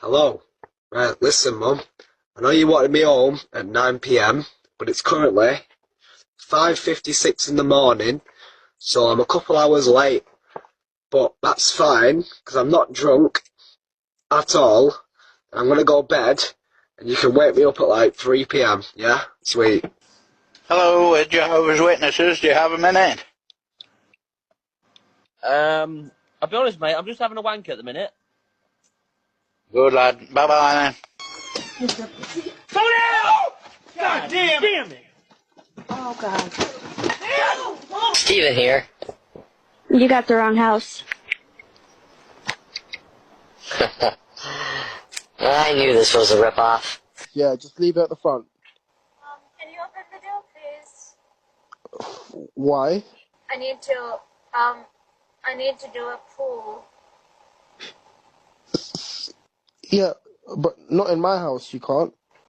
Hello. Right, listen, Mum. I know you wanted me home at 9 p.m, but it's currently 5:56 in the morning, so I'm a couple hours late. But that's fine, because I'm not drunk at all. I'm gonna go bed, and you can wake me up at like 3 p.m, yeah? Sweet. Hello, Jehovah's Witnesses. Do you have a minute? I'll be honest, mate. I'm just having a wank at the minute. Good lad. Bye-bye then. Slow down! God damn it! Oh, God. Steven here. You got the wrong house. I knew this was a ripoff. Yeah, just leave it at the front. Can you open the door, please? Why? I need to, I need to do a pool. Yeah, but not in my house, you can't.